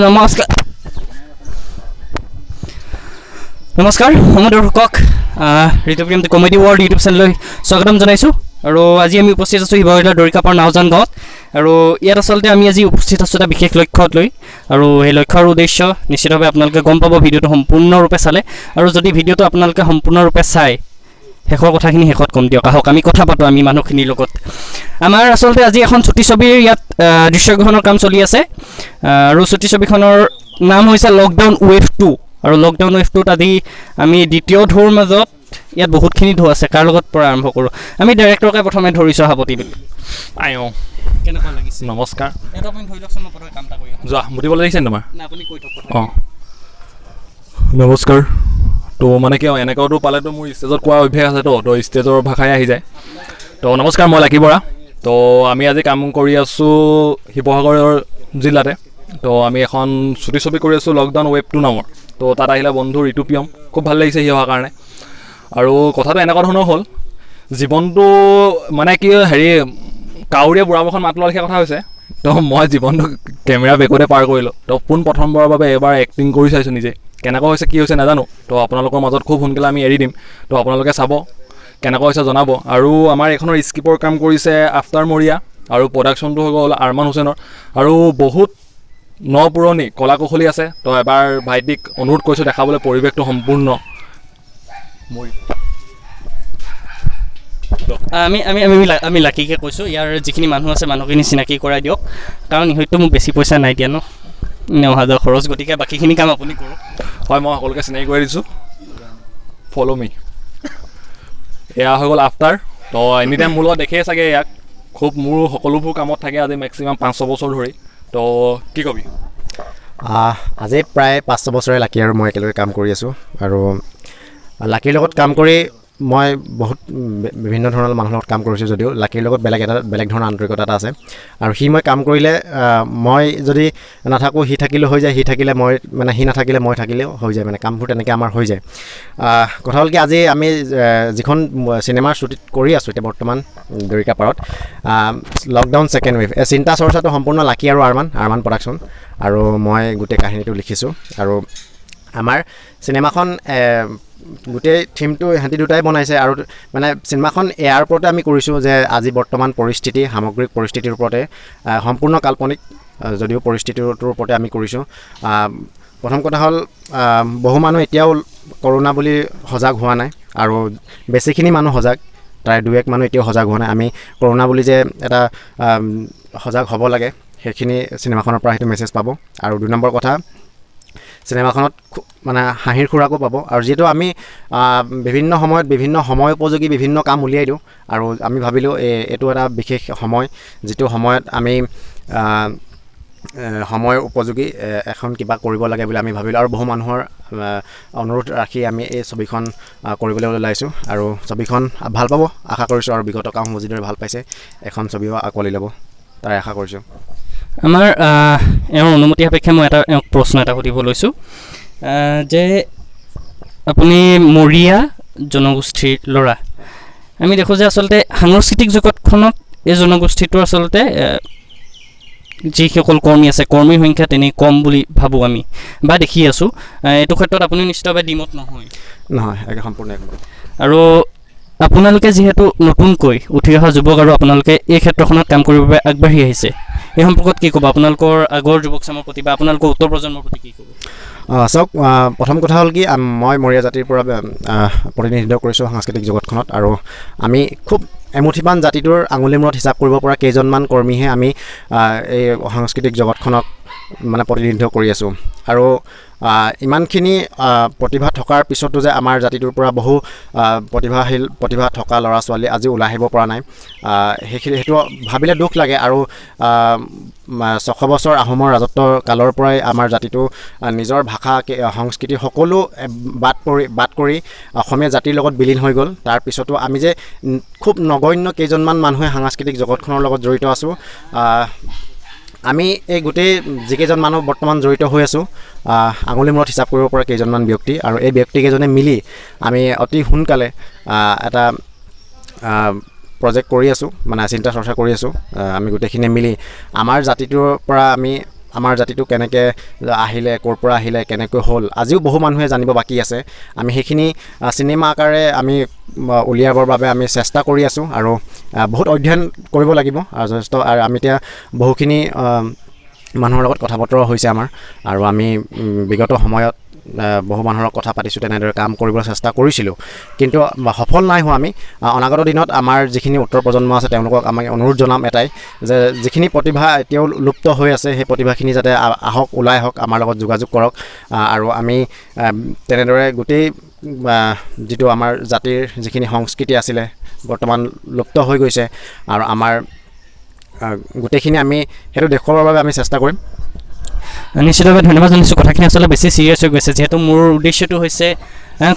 নমস্কাৰ নমস্কাৰ মই দৰ্শক ঋতুপ্ৰিয়ম কমেডি ৱৰ্ল্ড ইউটিউব চেনেললৈ স্বাগতম জনাইছোঁ আৰু আজি আমি উপস্থিত আছোঁ শিৱসাগৰ জিলাৰ দৰিকাপাৰ নাওজান গাঁৱত আৰু ইয়াত আচলতে আমি আজি উপস্থিত আছোঁ এটা বিশেষ লক্ষ্যত লৈ আৰু সেই লক্ষ্যৰ উদ্দেশ্য নিশ্চিতভাৱে আপোনালোকে গম পাব ভিডিঅ'টো সম্পূৰ্ণৰূপে চালে আৰু যদি ভিডিঅ'টো আপোনালোকে সম্পূৰ্ণৰূপে চাই শেষৰ কথাখিনি শেষত কম দিয়ক আহক আমি কথা পাতোঁ আমি মানুহখিনিৰ লগত আমাৰ আচলতে আজি এখন ছুটি ছবিৰ ইয়াত দৃশ্যগ্ৰহণৰ কাম চলি আছে আৰু ছুটি ছবিখনৰ নাম হৈছে লকডাউন ৱেভ 2 আৰু লকডাউন ৱেভ 2ত আজি আমি দ্বিতীয় ঢৌৰ মাজত ইয়াত বহুতখিনি ঢৌ আছে কাৰ লগত পৰা আৰম্ভ কৰোঁ আমি ডাইৰেক্টৰকে প্ৰথমে ধৰিছোঁ হাপতি কেনেকুৱা লাগিছে নমস্কাৰ এটা আপুনি ধৰি লওকচোন মই প্ৰথমে কাম এটা কৰি যোৱা মুতিবলৈ লাগিছে তোমাৰ না আপুনি কৈ থওক অঁ নমস্কাৰ তো মানে কিয় এনেকুৱাটো পালেতো মোৰ ষ্টেজত কোৱা অভ্যাস আছে তো ষ্টেজৰ ভাষাই আহি যায় তো নমস্কাৰ মই লাকি বৰা তো আমি আজি কাম কৰি আছোঁ শিৱসাগৰ জিলাতে তো আমি এখন ছুটি ছবি কৰি আছোঁ লকডাউন ৱেভ 2 নামৰ তো তাত আহিলে বন্ধু ঋতুপ্ৰিয়ম খুব ভাল লাগিছে সি অহাৰ কাৰণে আৰু কথাটো এনেকুৱা ধৰণৰ হ'ল জীৱনটো মানে কি হেৰি কাউৰীয়ে বুঢ়ামুখত মাত লোৱাৰ লেখীয়া কথা হৈছে তো মই জীৱনটো কেমেৰা বেকতে পাৰ কৰিলোঁ তো প্ৰথমবাৰৰ বাবে এবাৰ এক্টিং কৰি চাইছোঁ নিজে কেনেকুৱা হৈছে কি হৈছে নাজানো তো আপোনালোকৰ মাজত খুব সোনকালে আমি এৰি দিম তো আপোনালোকে চাব কেনেকুৱা হৈছে জনাব আৰু আমাৰ এইখনৰ স্ক্ৰিপ্টৰ কাম কৰিছে আফতাৰ মৰিয়া আৰু প্ৰডাকশ্যনটো হৈ গ'ল আৰমান হুছেইনৰ আৰু বহুত পুৰণি কলা কুশলী আছে তো এবাৰ ভাইটিক অনুৰোধ কৰিছোঁ দেখাবলৈ পৰিৱেশটো সম্পূৰ্ণ আমি লাকিকে কৈছোঁ ইয়াৰ যিখিনি মানুহ আছে মানুহখিনি চিনাকি কৰাই দিয়ক কাৰণ ইহঁততো মোক বেছি পইচা নাই দিয়া ন অহা যোৱা খৰচ গতিকে বাকীখিনি কাম আপুনি কৰক হয় মই সকলোকে চিনাকি কৰি দিছোঁ ফ'ল' মি এয়া হৈ গ'ল আফটাৰ তো এনি টাইম মোৰ লগত দেখেই চাগে ইয়াক খুব মোৰ সকলোবোৰ কামত থাকে আজি মেক্সিমাম 5-6 বছৰ ধৰি তো কি কবি আজি প্ৰায় 5-6 বছৰে লাকি আৰু মই একেলগে কাম কৰি আছোঁ আৰু লাকিৰ লগত কাম কৰি মই বহুত বিভিন্ন ধৰণৰ মানুহৰ লগত কাম কৰিছোঁ যদিও লাকিৰ লগত বেলেগ ধৰণৰ আন্তৰিকতা এটা আছে আৰু সি মই কাম কৰিলে মই যদি নাথাকোঁ সি থাকিলেও হৈ যায় সি থাকিলে মই মানে সি নাথাকিলে মই থাকিলেও হৈ যায় মানে কামবোৰ তেনেকৈ আমাৰ হৈ যায় কথা হ'ল কি আজি আমি যিখন চিনেমাৰ শ্বুটিং কৰি আছোঁ এতিয়া বৰ্তমান দৰিকাপাৰত লকডাউন ছেকেণ্ড ৱেভ এই চিন্তা চৰ্চাটো সম্পূৰ্ণ লাকি আৰু আৰমান প্ৰডাকশ্যন আৰু মই গোটেই কাহিনীটো লিখিছোঁ আৰু আমাৰ চিনেমাখন গোটেই থিমটো ইহঁতি দুটাই বনাইছে আৰু মানে চিনেমাখন এয়াৰ ওপৰতে আমি কৰিছোঁ যে আজি বৰ্তমান পৰিস্থিতি সামগ্ৰিক পৰিস্থিতিৰ ওপৰতে সম্পূৰ্ণ কাল্পনিক যদিও পৰিস্থিতিটোৰ ওপৰতে আমি কৰিছোঁ প্ৰথম কথা হ'ল বহু মানুহ এতিয়াও কৰোণা বুলি সজাগ হোৱা নাই আৰু বেছিখিনি মানুহ সজাগ প্ৰায় 2-1 মানুহ এতিয়াও সজাগ হোৱা নাই আমি কৰোণা বুলি যে এটা সজাগ হ'ব লাগে সেইখিনি চিনেমাখনৰ পৰা সেইটো মেছেজ পাব আৰু 2 নম্বৰ কথা চিনেমাখনত মানে হাঁহিৰ খোৰাকো পাব আৰু যিহেতু আমি বিভিন্ন সময়ত বিভিন্ন সময় উপযোগী বিভিন্ন কাম উলিয়াই দিওঁ আৰু আমি ভাবিলোঁ এইটো এটা বিশেষ সময় যিটো সময়ত আমি সময় উপযোগী এখন কিবা কৰিব লাগে বুলি আমি ভাবিলোঁ আৰু বহু মানুহৰ অনুৰোধ ৰাখি আমি এই ছবিখন কৰিবলৈ ওলাইছোঁ আৰু ছবিখন ভাল পাব আশা কৰিছোঁ আৰু বিগত কামসমূহ যিদৰে ভাল পাইছে এখন ছবিও আঁকোৱালি ল'ব তাৰে আশা কৰিছোঁ আমাৰ এওঁৰ অনুমতি সাপেক্ষে মই এওঁক প্ৰশ্ন এটা সুধিব লৈছোঁ যে আপুনি মৰিয়া জনগোষ্ঠীৰ ল'ৰা আমি দেখোঁ যে আচলতে সাংস্কৃতিক জগতখনত এই জনগোষ্ঠীটোৰ আচলতে যিসকল কৰ্মী আছে কৰ্মীৰ সংখ্যা তেনেই কম বুলি ভাবোঁ আমি বা দেখি আছোঁ এইটো ক্ষেত্ৰত আপুনি নিশ্চিতভাৱে দ্বিমত নহয় একে সম্পূৰ্ণ আৰু আপোনালোকে যিহেতু নতুনকৈ উঠি অহা যুৱক আৰু আপোনালোকে এই ক্ষেত্ৰখনত কাম কৰিবৰ বাবে আগবাঢ়ি আহিছে এই সম্পৰ্কত কি ক'ব আপোনালোকৰ আগৰ যুৱক চামৰ প্ৰতি বা আপোনালোকৰ উত্তৰ প্ৰজন্মৰ প্ৰতি কি ক'ব চাওক প্ৰথম কথা হ'ল কি মই মৰিয়া জাতিৰ পৰা প্ৰতিনিধিত্ব কৰিছোঁ সাংস্কৃতিক জগতখনত আৰু আমি খুব এমুঠিমান জাতিটোৰ আঙুলিৰ মূৰত হিচাপ কৰিব পৰা কেইজনমান কৰ্মীহে আমি এই সাংস্কৃতিক জগতখনক মানে প্ৰতিনিধিত্ব কৰি আছোঁ আৰু ইমানখিনি প্ৰতিভা থকাৰ পিছতো যে আমাৰ জাতিটোৰ পৰা বহু প্ৰতিভা থকা ল'ৰা ছোৱালী আজি ওলাই আহিব পৰা নাই সেইটো ভাবিলে দুখ লাগে আৰু 600 বছৰ আহোমৰ ৰাজত্ব কালৰ পৰাই আমাৰ জাতিটো নিজৰ ভাষা সংস্কৃতি সকলো বাদ কৰি অসমীয়া জাতিৰ লগত বিলীন হৈ গ'ল তাৰপিছতো আমি যে খুব নগণ্য কেইজনমান মানুহে সাংস্কৃতিক জগতখনৰ লগত জড়িত আছোঁ আমি এই গোটেই যিকেইজন মানুহ বৰ্তমান জড়িত হৈ আছোঁ আঙুলি মূৰত হিচাপ কৰিব পৰা কেইজনমান ব্যক্তি আৰু এই ব্যক্তিকেইজনে মিলি আমি অতি সোনকালে এটা প্ৰজেক্ট কৰি আছোঁ, মানে চিন্তা চৰ্চা কৰি আছোঁ। আমি গোটেইখিনিয়ে মিলি আমাৰ জাতিটোৰ পৰা আমাৰ জাতিটো কেনেকৈ আহিলে, ক'ৰ পৰা আহিলে, কেনেকৈ হ'ল, আজিও বহু মানুহে জানিব বাকী আছে। আমি সেইখিনি চিনেমা আকাৰে আমি উলিয়াবৰ বাবে আমি চেষ্টা কৰি আছোঁ আৰু বহুত অধ্যয়ন কৰিব লাগিব আৰু যথেষ্ট। আৰু আমি এতিয়া বহুখিনি মানুহৰ লগত কথা বতৰা হৈছে আমাৰ, আৰু আমি বিগত সময়ত বহু মানুহৰ লগত কথা পাতিছোঁ, তেনেদৰে কাম কৰিবলৈ চেষ্টা কৰিছিলোঁ, কিন্তু সফল নাই হোৱা। আমি অনাগত দিনত আমাৰ যিখিনি উত্তৰ প্ৰজন্ম আছে তেওঁলোকক আমি অনুৰোধ জনাম এটাই, যে যিখিনি প্ৰতিভা এতিয়াও লুপ্ত হৈ আছে সেই প্ৰতিভাখিনি যাতে আহক, ওলাই আহক, আমাৰ লগত যোগাযোগ কৰক। আৰু আমি তেনেদৰে গোটেই যিটো আমাৰ জাতিৰ যিখিনি সংস্কৃতি আছিলে বৰ্তমান লুপ্ত হৈ গৈছে, আৰু আমাৰ গোটেইখিনি আমি সেইটো দেখুৱাবৰ বাবে আমি চেষ্টা কৰিম। নিশ্চিতভাৱে ধন্যবাদ জনাইছোঁ। কথাখিনি আচলতে বেছি চিৰিয়াছ হৈ গৈছে, যিহেতু মোৰ উদ্দেশ্যটো হৈছে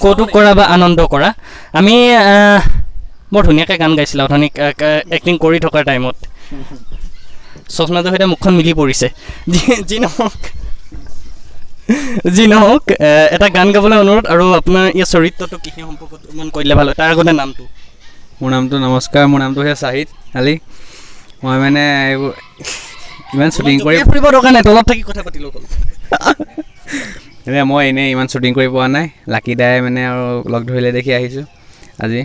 কৌতুক কৰা বা আনন্দ কৰা। আমি বৰ ধুনীয়াকৈ গান গাইছিলোঁ অথনি এক্টিং কৰি থকাৰ টাইমত, চশমাটোৰ সৈতে মুখখন মিলি পৰিছে। যি নহওক এটা গান গাবলৈ অনুৰোধ, আৰু আপোনাৰ ইয়াৰ চৰিত্ৰটো কৃষি সম্পৰ্কত অকণমান কৈ দিলে ভাল হয়। তাৰ আগতে নামটো। মোৰ নামটো নমস্কাৰ, মোৰ নামটো হৈছে চাহিদ আলি। মই মানে এইবোৰ ইমান শ্বুটিং কৰি ফুৰিব দৰকাৰ নাই, তলত থাকি কথা পাতিলেও হ'ল। এতিয়া মই এনেই ইমান শ্বুটিং কৰি পোৱা নাই, লাকি দাই মানে আৰু লগ ধৰিলে দেখি আহিছোঁ আজি।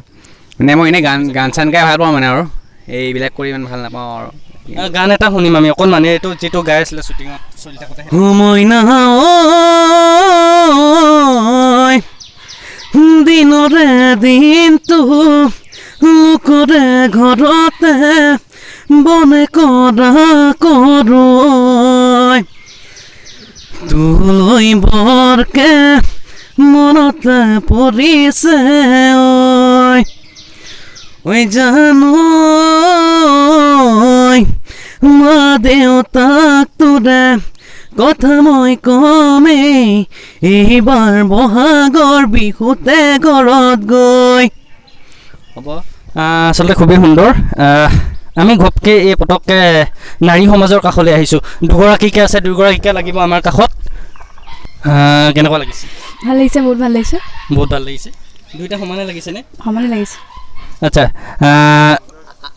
মানে মই এনেই গান চান গাই ভাল পাওঁ মানে, আৰু এইবিলাক কৰি ইমান ভাল নাপাওঁ আৰু। গান এটা শুনিম আমি অকণমান, এইটো যিটো গাই আছিলে শ্বুটিঙত চলি থাকোঁতে। দিনৰে দিনটো লোকৰে ঘৰতে বনে কৰা কৰোঁ, তোলৈ বৰকে মনতে পৰিছে ঐ জানো মা দেউতাক তোৰে কথা মই কমেই, এইবাৰ বহাগৰ বিহুতে ঘৰত গৈ। হ'ব, আচলতে খুবেই সুন্দৰ। আমি ঘপকৈ এই পটককৈ নাৰী সমাজৰ কাষলৈ আহিছোঁ। দুগৰাকীকৈ আছে, দুগৰাকীকৈ লাগিব আমাৰ কাষত। কেনেকুৱা লাগিছে? ভাল লাগিছে, বহুত ভাল লাগিছে। বহুত ভাল লাগিছে। দুইটা সমানে লাগিছেনে? সমানে লাগিছে। আচ্ছা,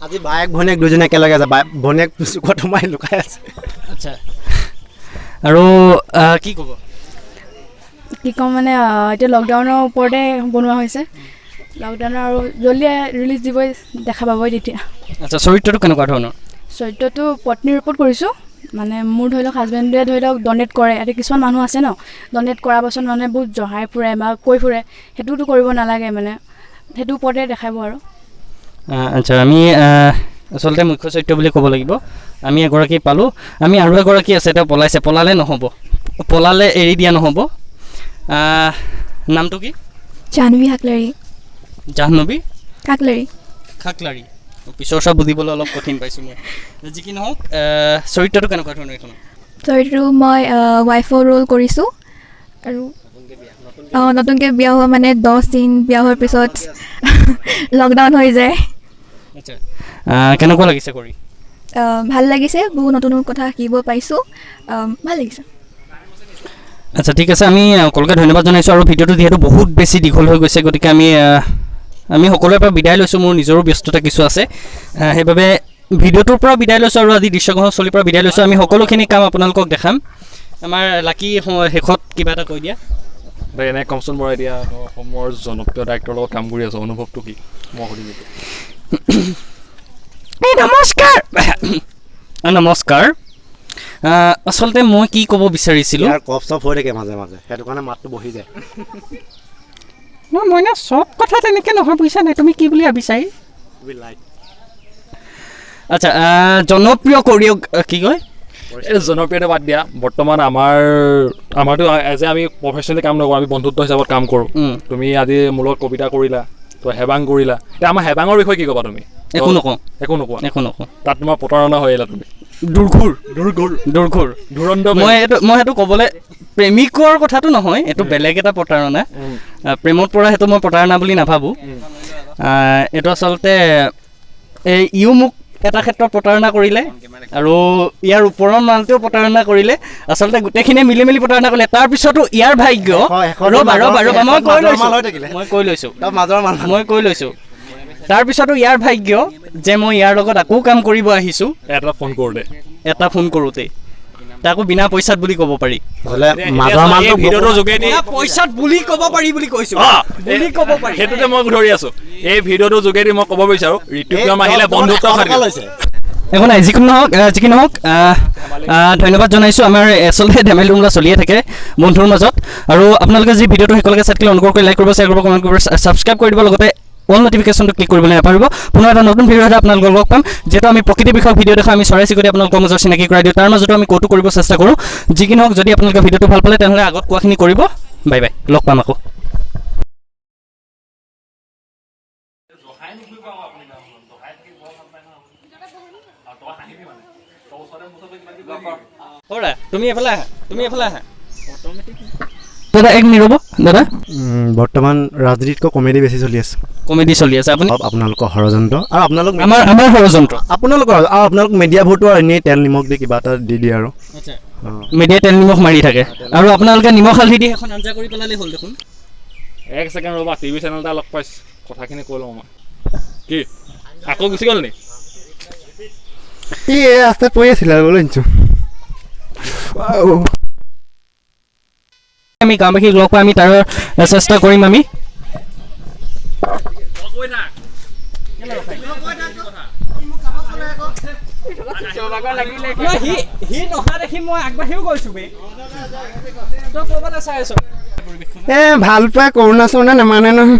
আজি বায়েক ভনীয়েক দুজনে একেলগে আছে, ভনীয়েক চুকত সোমাই লুকাই আছে। আচ্ছা, আৰু কি ক'ব? কি ক'ম মানে, এতিয়া লকডাউনৰ ওপৰতে বনোৱা হৈছে। লকডাউনৰ আৰু জল্দি ৰিলিজ দিবই, দেখা পাবই তেতিয়া। আচ্ছা, চৰিত্ৰটো কেনেকুৱা ধৰণৰ? চৰিত্ৰটো পত্নীৰ ওপৰত কৰিছোঁ। মানে মোৰ ধৰি লওক হাজবেণ্ডে ধৰি লওক ডনেট কৰে। এতিয়া কিছুমান মানুহ আছে ন, ডনেট কৰাৰ পাছত মানুহে বহুত জহাই ফুৰে বা কৈ ফুৰে, সেইটোতো কৰিব নালাগে, মানে সেইটো ওপৰতে দেখাব আৰু। আচ্ছা, আমি আচলতে মুখ্য চৰিত্ৰ বুলি ক'ব লাগিব। আমি এগৰাকী পালোঁ, আমি আৰু এগৰাকী আছে, তেওঁ পলাইছে। পলালে নহ'ব, পলালে এৰি দিয়া নহ'ব। নামটো কি? জাহ্নৱী খাকলাৰী। জাহ্নৱী খাকলাৰী। খাকলাৰী। পিছৰ চব বুজিবলৈ অলপ কঠিন পাইছোঁ মই। যি কি নহওক, চৰিত্ৰটো কেনেকুৱা ধৰণৰ এইখন? চৰিত্ৰটো মই ৱাইফৰ ৰোল কৰিছোঁ, আৰু নতুনকৈ বিয়া হোৱা মানে 10 দিন বিয়া হোৱাৰ পিছত লকডাউন হৈ যায়। আচ্ছা, কেনেকুৱা লাগিছে কৰি? ভাল লাগিছে, বহুত নতুন নতুন কথা শিকিব পাৰিছোঁ, ভাল লাগিছে। আচ্ছা, ঠিক আছে, আমি সকলোকে ধন্যবাদ জনাইছোঁ। আৰু ভিডিঅ'টো যিহেতু বহুত বেছি দীঘল হৈ গৈছে, গতিকে আমি সকলোৰে পৰা বিদায় লৈছোঁ। মোৰ নিজৰো ব্যস্ততা কিছু আছে, সেইবাবে ভিডিঅ'টোৰ পৰা বিদায় লৈছোঁ আৰু আজি দৃশ্যগ্ৰহণস্থলীৰ পৰা বিদায় লৈছোঁ। আমি সকলোখিনি কাম আপোনালোকক দেখাম। আমাৰ লাকি শেষত কিবা এটা কৈ দিয়া। এনে কমচোন বাৰু, এতিয়া অসমৰ জনপ্ৰিয় ডাইৰেক্টৰৰ লগত কাম কৰি আছোঁ, অনুভৱটো কি মই সুধিছোঁ? নমস্কাৰ। নমস্কাৰ। আচলতে মই কি ক'ব বিচাৰিছিলোঁ, কফ চফ হৈ থাকে মাজে মাজে, সেইটো কাৰণে মাতটো বহি যায়। মই চব কথা তেনেকৈ নহয়, বুজিছা নাই? তুমি কি বুলি ভাবিছাই? আচ্ছা, জনপ্ৰিয় কি কয়? এই জনপ্ৰিয়তা বাদ দিয়া, বৰ্তমান আমাৰতো এজ এ আমি প্ৰফেচনেলি কাম নকৰোঁ, আমি বন্ধুত্ব হিচাপত কাম কৰোঁ। তুমি আজি মোৰ লগত কবিতা কৰিলা, তো হেবাং কৰিলা, এতিয়া আমাৰ হেবাঙৰ বিষয়ে কি ক'বা তুমি? একো নকওঁ। একো নোকোৱা? একো নকওঁ। তাত তোমাৰ প্ৰতাৰণা হৈ আহিলা তুমি। ধুৰন্ধৰ। মই সেইটো ক'বলৈ, প্ৰেমিকৰ কথাটো নহয়, এইটো বেলেগ এটা প্ৰতাৰণা। প্ৰেমত পৰা সেইটো মই প্ৰতাৰণা বুলি নাভাবোঁ। এইটো আচলতে ইও মোক এটা ক্ষেত্ৰত প্ৰতাৰণা কৰিলে, আৰু ইয়াৰ ওপৰৰ মালটোও প্ৰতাৰণা কৰিলে। আচলতে গোটেইখিনিয়ে মিলি মিলি প্ৰতাৰণা কৰিলে। তাৰপিছতো ইয়াৰ ভাগ্য, ৰ'বা মই কৈ লৈছোঁ, তাৰপিছতো ইয়াৰ ভাগ্য যে মই ইয়াৰ লগত আকৌ কাম কৰিব আহিছোঁ এটা ফোন কৰোঁতে এটা ফোন কৰোঁতে তাকো বিনা পইচাত বুলি ক'ব পাৰি আচলতে মাজৰ এই মালটো ভিডিঅ'টোৰ যোগেদি পইচাত বুলি ক'ব পাৰি বুলি কৈছোঁ বুলি ক'ব পাৰি সেইটোতে মই ধৰি আছোঁ এই ভিডিঅ'টোৰ যোগেদি মই ক'ব বিচাৰোঁ ঋতুপ্ৰিয়ম আহিলে বন্ধুত্ব খাটিব একো নাই যিকি নহওক ধন্যবাদ জনাইছোঁ আমাৰ আচলতে ধেমালি উমলা চলিয়ে থাকে বন্ধুৰ মাজত আৰু আপোনালোকে যি ভিডিঅ'টো শেষলৈকে চাই থাকিলে অনুগ্ৰহ কৰি লাইক কৰিব শ্বেয়াৰ কৰিব কমেণ্ট কৰিব ছাবস্ক্ৰাইব কৰি দিব লগতে অল নটিফিকেশ্যনটো ক্লিক কৰিবলৈ নাপাহৰিব পুনৰ এটা নতুন ভিডিঅ'তে আপোনালোকক লগ পাম যিহেতু আমি প্ৰকৃতি বিষয়ক ভিডিঅ' দেখা আমি চৰাই চিৰিকটি আপোনালোকৰ মাজত চিনাকি কৰাই দিওঁ তাৰ মাজতো আমি কৌতুক কৰিব চেষ্টা কৰোঁ যি কি নহওক যদি আপোনালোকে ভিডিঅ'টো ভাল পালে তেনেহ'লে আগত কোৱাখিনি কৰিব বাই বাই লগ পাম আকৌ তুমি এফালে আহা দাদা এক মিনিট ৰ'ব দাদা বৰ্তমান ৰাজনীতিতকৈ কমেডি বেছি চলি আছে কমেডি চলি আছে আপুনি আপোনালোকৰ ষড়যন্ত্ৰ আৰু আমাৰ ষড়যন্ত্ৰ আপোনালোক মিডিয়াবোৰতো এনেই তেল নিমখ দি কিবা এটা দি দিয়ে আৰু মিডিয়াই তেল নিমখ মাৰি থাকে আৰু আপোনালোকে নিমখ হালধি দি এখন আঞ্জা কৰি পেলালে হ'ল দেখোন এক ছেকেণ্ড ৰ'বা টিভি চেনেল এটা লগ পাইছোঁ কথাখিনি কৈ লওঁ মই কি আকৌ গুচি গ'ল নি এই ৰাস্তাত পৰি আছিলে আৰু আনিছোঁ আমি গাঁওবাসীক লগ পাই আমি তাৰ চেষ্টা কৰিম আমি ভাল পাই কৰোণা চৰোণা নামানে নহয়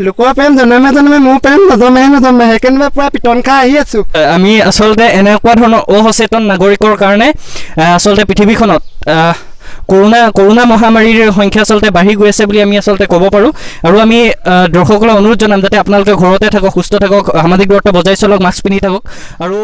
লোকৰ প্ৰেম জনমে জনমে মোৰ প্ৰেম নজমে সেইকাৰণে পুৰা পিটন খাই আহি আছোঁ আমি আচলতে এনেকুৱা ধৰণৰ অসচেতন নাগৰিকৰ কাৰণে আচলতে পৃথিৱীখনত কৰোণা মহামাৰীৰ সংখ্যা আচলতে বাঢ়ি গৈ আছে বুলি আমি আচলতে ক'ব পাৰোঁ আৰু আমি দৰ্শকসকলক অনুৰোধ জনাম যাতে আপোনালোকে ঘৰতে থাকক সুস্থ থাকক সামাজিক দূৰত্ব বজাই চলক মাস্ক পিন্ধি থাকক আৰু